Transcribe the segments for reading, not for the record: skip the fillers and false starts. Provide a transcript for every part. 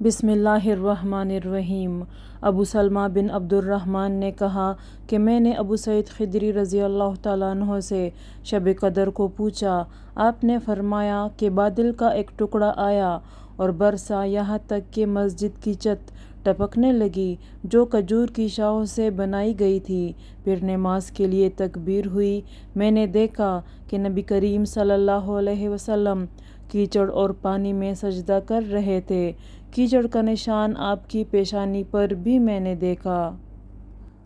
بسم اللہ الرحمن الرحیم۔ ابو سلمہ بن عبد الرحمن نے کہا کہ میں نے ابو سعید خدری رضی اللہ تعالیٰ عنہ سے شب قدر کو پوچھا۔ آپ نے فرمایا کہ بادل کا ایک ٹکڑا آیا اور برسا یہاں تک کہ مسجد کی چھت ٹپکنے لگی جو کھجور کی شاخوں سے بنائی گئی تھی۔ پھر نماز کے لیے تکبیر ہوئی۔ میں نے دیکھا کہ نبی کریم صلی اللہ علیہ وسلم کیچڑ اور پانی میں سجدہ کر رہے تھے۔ کیچڑ کا نشان آپ کی پیشانی پر بھی میں نے دیکھا۔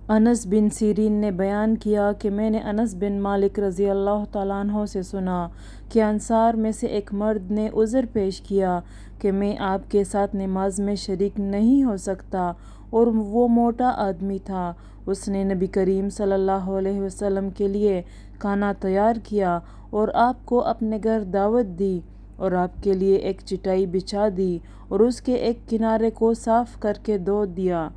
انس بن سیرین نے بیان کیا کہ میں نے انس بن مالک رضی اللہ تعالیٰ عنہ سے سنا کہ انصار میں سے ایک مرد نے عذر پیش کیا کہ میں آپ کے ساتھ نماز میں شریک نہیں ہو سکتا، اور وہ موٹا آدمی تھا۔ اس نے نبی کریم صلی اللہ علیہ وسلم کے لیے کھانا تیار کیا اور آپ کو اپنے گھر دعوت دی، اور آپ کے لیے ایک چٹائی بچھا دی اور اس کے ایک کنارے کو صاف کر کے دھو دیا۔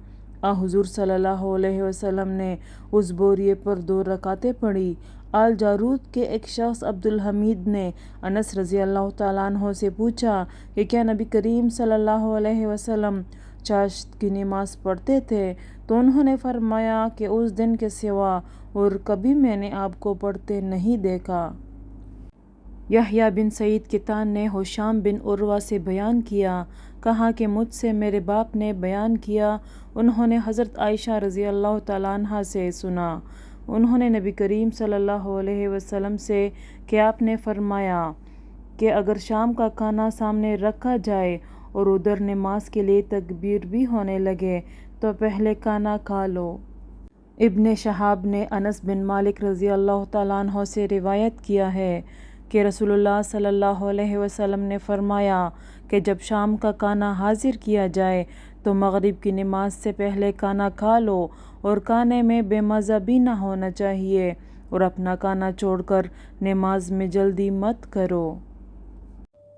حضور صلی اللہ علیہ وسلم نے اس بوریے پر 2 رکعتیں پڑھی۔ آل جارود کے ایک شخص عبدالحمید نے انس رضی اللہ تعالیٰ عنہ سے پوچھا کہ کیا نبی کریم صلی اللہ علیہ وسلم چاشت کی نماز پڑھتے تھے؟ تو انہوں نے فرمایا کہ اس دن کے سوا اور کبھی میں نے آپ کو پڑھتے نہیں دیکھا۔ یحییٰ بن سعید قطان نے ہشام بن عروہ سے بیان کیا، کہا کہ مجھ سے میرے باپ نے بیان کیا، انہوں نے حضرت عائشہ رضی اللہ تعالیٰ عنہا سے سنا، انہوں نے نبی کریم صلی اللہ علیہ وسلم سے کہ آپ نے فرمایا کہ اگر شام کا کھانا سامنے رکھا جائے اور ادھر نماز کے لیے تکبیر بھی ہونے لگے تو پہلے کھانا کھا لو۔ ابن شہاب نے انس بن مالک رضی اللہ تعالیٰ عنہ سے روایت کیا ہے کہ رسول اللہ صلی اللہ علیہ وسلم نے فرمایا کہ جب شام کا کھانا حاضر کیا جائے تو مغرب کی نماز سے پہلے کھانا کھا لو، اور کھانے میں بے مزہ بھی نہ ہونا چاہیے، اور اپنا کھانا چھوڑ کر نماز میں جلدی مت کرو۔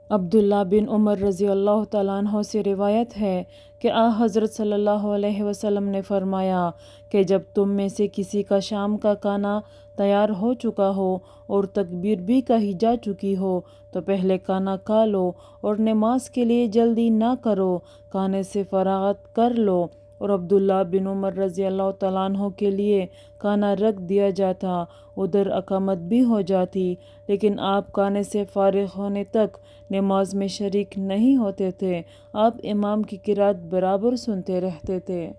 عبداللہ بن عمر رضی اللہ تعالیٰ عنہ سے روایت ہے کہ حضرت صلی اللہ علیہ وسلم نے فرمایا کہ جب تم میں سے کسی کا شام کا کھانا تیار ہو چکا ہو اور تکبیر بھی کہی جا چکی ہو تو پہلے کھانا کھا لو اور نماز کے لیے جلدی نہ کرو، کھانے سے فراغت کر لو۔ اور عبداللہ بن عمر رضی اللہ تعالیٰ عنہ کے لیے کھانا رکھ دیا جاتا، ادھر اقامت بھی ہو جاتی، لیکن آپ کھانے سے فارغ ہونے تک نماز میں شریک نہیں ہوتے تھے، آپ امام کی قرات برابر سنتے رہتے تھے۔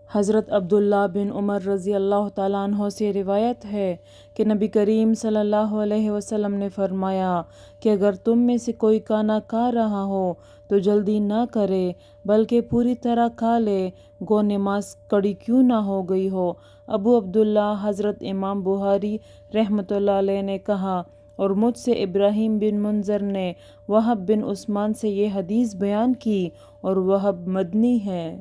حضرت عبداللہ بن عمر رضی اللہ تعالیٰ عنہ سے روایت ہے کہ نبی کریم صلی اللہ علیہ وسلم نے فرمایا کہ اگر تم میں سے کوئی کھانا کھا رہا ہو تو جلدی نہ کرے بلکہ پوری طرح کھا لے، گو نماز کھڑی کیوں نہ ہو گئی ہو۔ ابو عبداللہ حضرت امام بخاری رحمۃ اللہ علیہ نے کہا، اور مجھ سے ابراہیم بن منذر نے وہب بن عثمان سے یہ حدیث بیان کی، اور وہب مدنی ہے۔